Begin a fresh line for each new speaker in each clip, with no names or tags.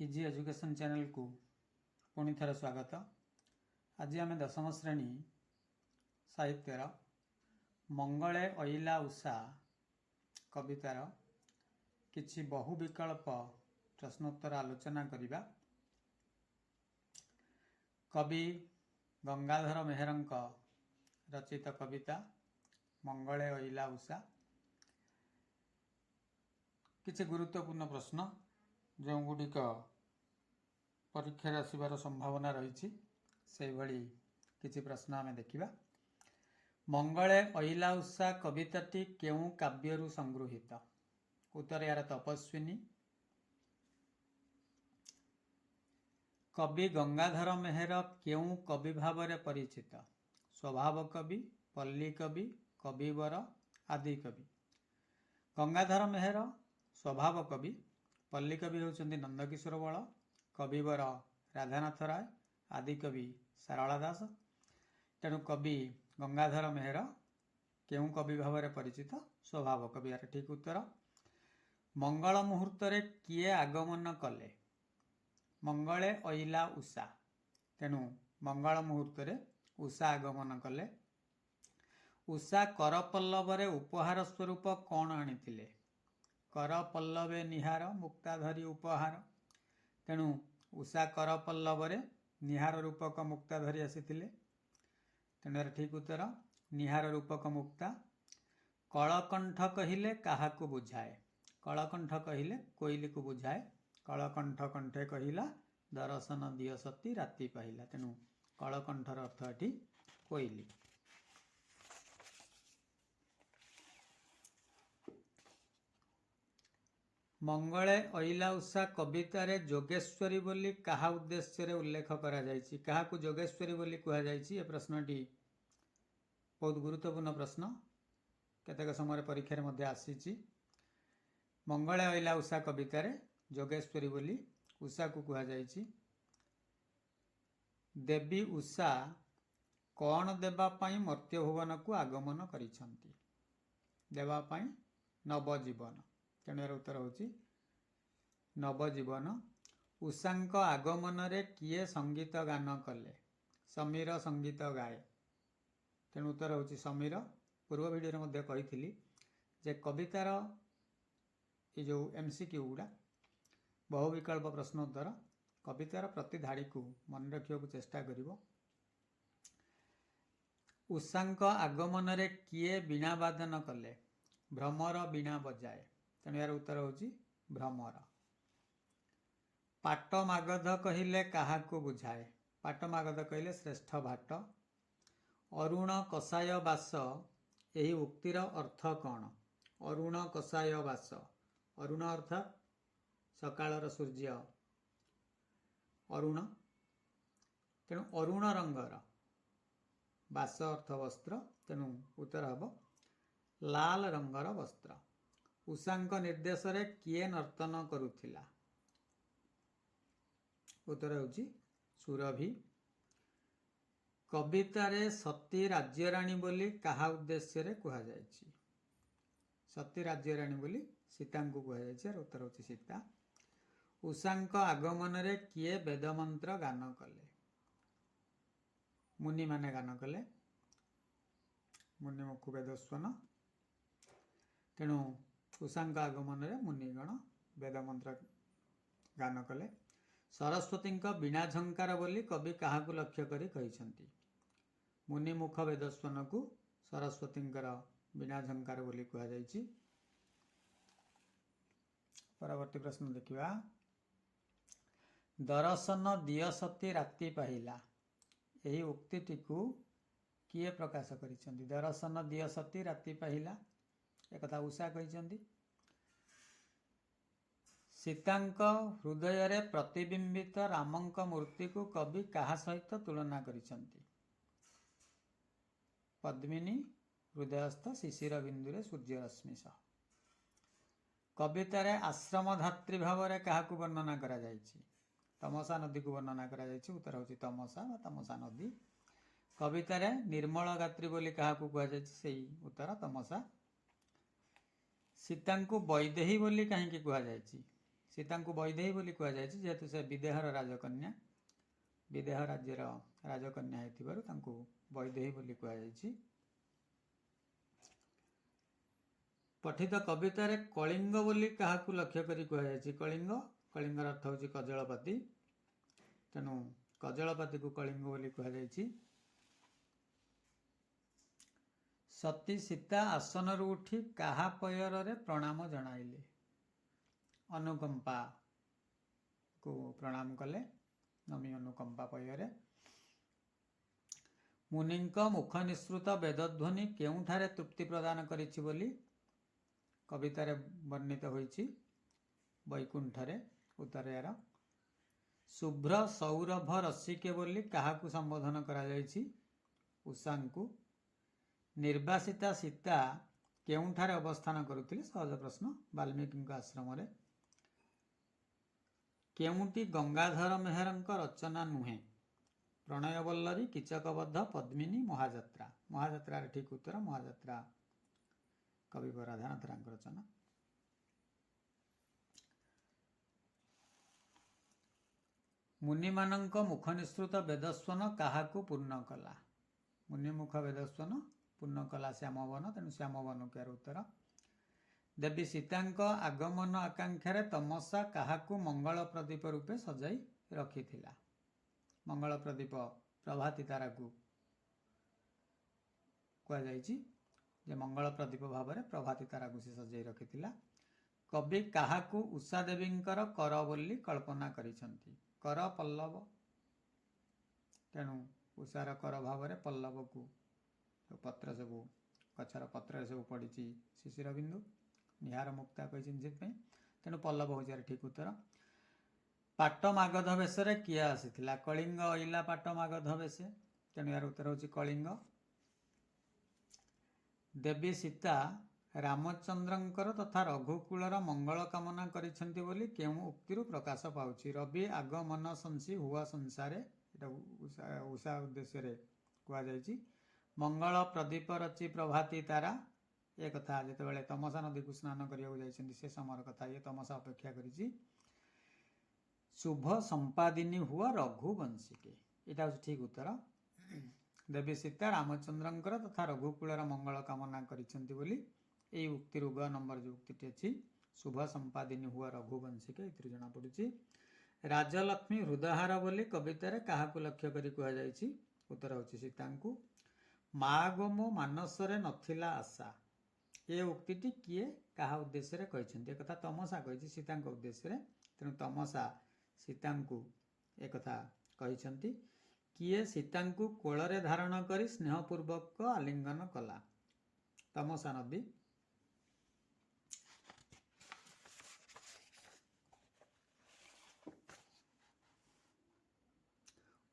Easy education channel को पुणी थर स्वागत। आज आम दशम श्रेणी साहित्यर मंगले अइला उषा कवितार किछि बहु विकल्प प्रश्नोत्तर आलोचना करिबा। कवि गंगाधर मेहरंक रचित कविता मंगले अइला उषा। किछि गुरुत्वपूर्ण प्रश्न जो गुड़िक परीक्षा आसबार संभावना रही से भली किछि प्रश्न आम देखा। मंगले अइला उषा कविताटी केउ काव्यरु संगृहीत? उत्तर यार तपस्विनी। कवि गंगाधर मेहर केउ कवि भाव परिचित? स्वभाव कवि, पल्ली कवि, कविवर, आदि कवि। गंगाधर मेहर स्वभाव कवि, पल्ली कवि होउछन्ति नंदकिशोर बल, कविवर राधानाथ राय, आदि कवि सारला दास। तेणु कवि गंगाधर मेहर केउ कवि भाव परिचित? स्वभाव कवि। यार ठीक उत्तर। मंगल मुहूर्त किए आगमन कले? मंगले अइला उषा। तेणु मंगल मुहूर्त उषा आगमन कले। उषा कर पल्लवरे उपहार स्वरूप कौन आनिथिले? कर पल्लवे निहार मुक्ताधरी उपहार। तेणु उषा कर पल्लवरे निहार रूपक मुक्ताधरी आसीथिले। तेणु ठीक उत्तर निहार रूपक मुक्ता। कलकंठ कहिले काहाकू बुझाए? कलकंठ कहिले कोइली को बुझाए। कलकंठ कंठे कहिला दर्शन दिय सती राति पाहिला। तेणु कलकंठर अर्थ एटी कोइली। मंगले अइला उषा कवितारे जोगेश्वरी बोली कहा उद्देश्य उल्लेख करा जायछि? काहाकू जोगेश्वरी बोली कहा जायछि? ए प्रश्नटी बहुत गुरुत्वपूर्ण प्रश्न, केतेक समय परीक्षा रे मध्ये आसीछि। मंगले अइला उषा कवितारे जोगेश्वरी बोली उषा को कहा जायछि। देवी उषा कौन देवा पाई मर्त्य भुवन को आगमन करिसंती? देवा पाई नवजीवन। तेणु यार उत्तर होची नवजीवन। उषांक आगमन रे किए संगीत गान कले? समीर संगीत गाए। तेणु उत्तर होची समीर। पूर्व वीडियो मध्ये कहिथिली जे कवितार ये जो एमसीक्यू गुड़ा बहु विकल्प प्रश्न उत्तर कवितार प्रति धाड़ी को मन रखिया को चेष्टा करिवो। उषांक आगमन रे किए बीणा वादन कले? भ्रमर बीणा बजाए। तेणु यार उत्तर होची भ्रमर। पाट मागध कहिले काहाकू बुझाए? पाट मागध कहिले श्रेष्ठ भाट। अरुण कसाय बास एही उक्तिर अर्थ कौन? अरुण कसाय बास। अरुण अर्थात सकाळर सूर्य अरुण। तेणु अरुण रंगर बास अर्थ वस्त्र। तेणु उत्तर हम लाल रंगर वस्त्र। उषांक निर्देश रे किए नर्तन करुथिला? उत्तर होची सुरभि। कवितारे सती राज्यराणी बोली काहा उद्देश्य रे कहा जायछि? सती राज्यराणी बोली सीता को कहा जायछि। उत्तर होची सीता। उषांक आगमन रे किए वेद मंत्र गान कले? मुनि माने गान कले। मुनि मुख वेदस्वन। तेणु उषांक आगमन रे मुनिगण वेद मंत्र गान कले। सरस्वती बीणा झंकार बोली कवि काहाकू लक्ष्य करी कहिसंती? मुनि मुख वेदस्वन को सरस्वती बीणा झंकार बोली कहा जायछि। परवर्ती प्रश्न देखिबा। दर्शन दिय सती राति पाहिला एही उक्तिटी को किए प्रकाश करिसंती? दर्शन दिय सती राति पाहिला एक कथा उषा कहिसंती। सीतांक हृदय रे प्रतिबिंबित रामंक मूर्ति को कवि काहा सहित तुलना करिसंती? पद्मिनी हृदयस्थ शिशिर बिंदुरे सूर्यरश्मि सह। कवितारे आश्रम धात्री भाव रे काहाकू वर्णना करा जायछि? तमसा नदी को वर्णना करा जायछि। उत्तर होछि तमसा वा तमसा नदी। कवितारे निर्मल गात्री बोली काहाकू कहा जायछि? सेही उत्तर तमसा। सीता को वैदेही बोली कहीं कहा जायछि? सीता को वैदेही बोली कह जाए जेहेतु से विदेहर राजकन्या विदेह राज्यर राजकन्या होइथिबारु तांको वैदेही बोली कह जाए। पठित कवितार कलिंग बोली क्या लक्ष्य करी कह जाए कलिंग कलिंगर अर्थ हूँ कजलपाती तेणु कजलपाती को कलिंग बोली कह जाए। सती सीता आसन उठी काहा पयर रे प्रणाम जणाइले अनुकंपा को प्रणाम कले नमी अनुकंपा पयरे। मुनिंक मुख निसृत वेदध्वनि केउठारे तृप्ति प्रदान करिछि बोली कवितारे वर्णित होइछि वैकुंठरे उत्तर यार। शुभ्र सौरभ रसिके बोली काहाकू संबोधन करा जाइछि उषांकु। निर्वासिता सीता केउठारे अवस्थान करुथिले सहज प्रश्न वाल्मीकि आश्रम रे। केउटी गंगाधर मेहरंक रचना नुहे प्रणय वल्लरी कीचकबद्ध पद्मिनी महाजात्रा महाजात्रा ठीक उत्तर महाजात्रा कवि वराधानाथ रचना। मुनिमानंक मुख निसृत वेदस्वन काहाकू पूर्ण कला मुनिमुख वेदस्वन पूर्ण कला श्यामवन तेणु श्यामवन क्यार उत्तर। देवी सीतांक आगमन आकांक्षा तमसा काहाकू मंगल प्रदीप रूपे सजाई रखिथिला मंगल प्रदीप प्रभाती तारा को कह जाइछि जे मंगल प्रदीप भाव में प्रभाती तारा को से सजाई रखिथिला। कवि काहाकू उषा देवींकर कर बोली कल्पना करिसंती कर पल्लव तेणु उषार कर भाव में पल्लव को पत्र सब गचर पत्र सब पड़ी शिशिर बिंदु निहार मुक्ता कही तेणु पल्लव हूँ ठीक उत्तर। पाट मागध वेश किए आसीथिला कलिंग अइला पाट मागध वेश तेणु यार उत्तर हूँ कलिंग। देवी सीता रामचंद्रंकर तथा रघुकुलर मंगल कामना करिसेंती बोली केउ उक्तिरु प्रकाश पाउछि रवि आगमन संसी हुआ संसारे उषा उद्देश्य रे कह जाइछि। मंगल प्रदीप रचि प्रभाती तारा ये कथा जिते तमसा नदी को स्नान करने से समय कथा ये तमसा अपेक्षा करिछि। शुभ संपादिनी हुआ रघुवंशिके यहाँ हूँ ठीक उत्तर। देवी सीता रामचंद्रंकर तथा रघुकुलर मंगल कामना करिसेंती बोली यही उक्तिर ग नंबर जो उक्ति अच्छी शुभ संपादिनी हुआ रघुवंशिके ये जना पड़ी। राजलक्ष्मी हृदयहार बोली कवितार क्या लक्ष्य करी कह जाइछि उत्तर हूँ सीतांकु। मागो मो मानसरे नथिला आशा ये उक्ति किए क्या उद्देश्य कहते कथा तमसा कही सीता उद्देश्य तेणु तमसा सीता एक कहते किए सीता कोଳରେ धारण कर स्नेहपूर्वक आलिंगन कला तमसा नदी।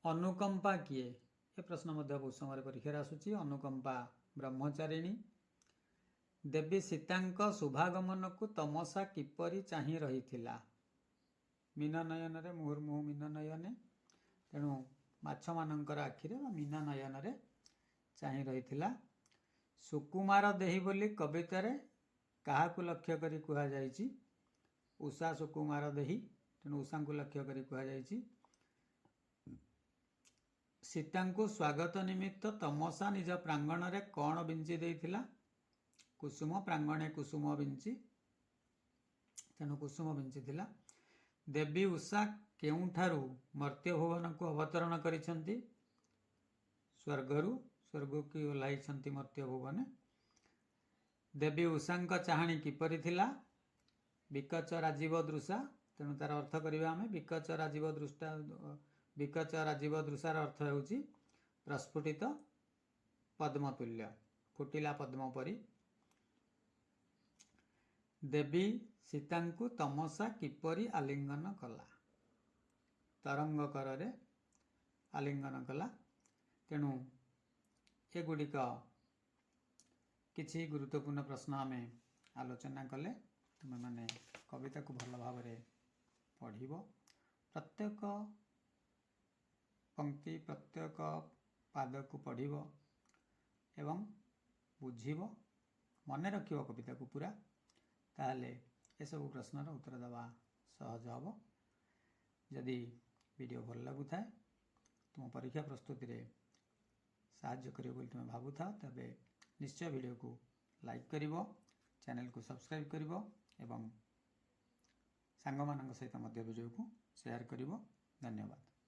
अनुकंपा किए ये प्रश्न बहुत समय परीक्षा आसूची अनुकंपा ब्रह्मचारिणी। देवी सीता शुभागमन को तमसा किपरि चाही रही मीन नयन रे मुहुर्मुहु मीन नयने तेणु माछ मानकर आखिरे मीना नयन रे चाही रही। सुकुमार देही बोली कवितार क्या लक्ष्य करी कह जाइछि उषा सुकुमार देही तेणु उषा को लक्ष्य करी कह जाइछि। सीता को स्वागत निमित्त तमसा निज प्रांगण रे कौन बिंची देइथिला कुसुम प्रांगणे कुसुम बिंची तेणु कुसुम बिंची थिला। देवी उषा केउठारु मर्त्य भुवन को अवतरण करिसेंती स्वर्गरु स्वर्ग की ओह्लाइछंती मर्त्य भुवन। देवी उषांक चाहाणी किपरि थिला विकच राजीव दृशा तेणु तार अर्थ करिबा आमे विकच राजीव दृष्टा विकच राजीव दृशार अर्थ हेउची प्रस्फुटित पद्मतुल्य फुटिला पद्म परी। देवी सीता को तमसा किपरि आलिंगन कला तरंग कर आलिंगन कला तेणु एगुड़िक किछि गुरुत्वपूर्ण प्रश्न आम आलोचना कले तुम मैंने कविता को भल भाव पढ़ प्रत्येक पंक्ति प्रत्येक पाद को पढ़ एवं बुझिब मन रखिब कविता को पूरा ताहले ये सब प्रश्नर उत्तर देवा सहज हम। जदि वीडियो भल लगुए तुम परीक्षा प्रस्तुति रे साहाय्य करियो बोली तुम भावुथा तबे निश्चय वीडियो को लाइक करिवो, चैनल को सब्सक्राइब करिवो एवं सांग मानक सहित वीडियो को शेयर करिवो। धन्यवाद।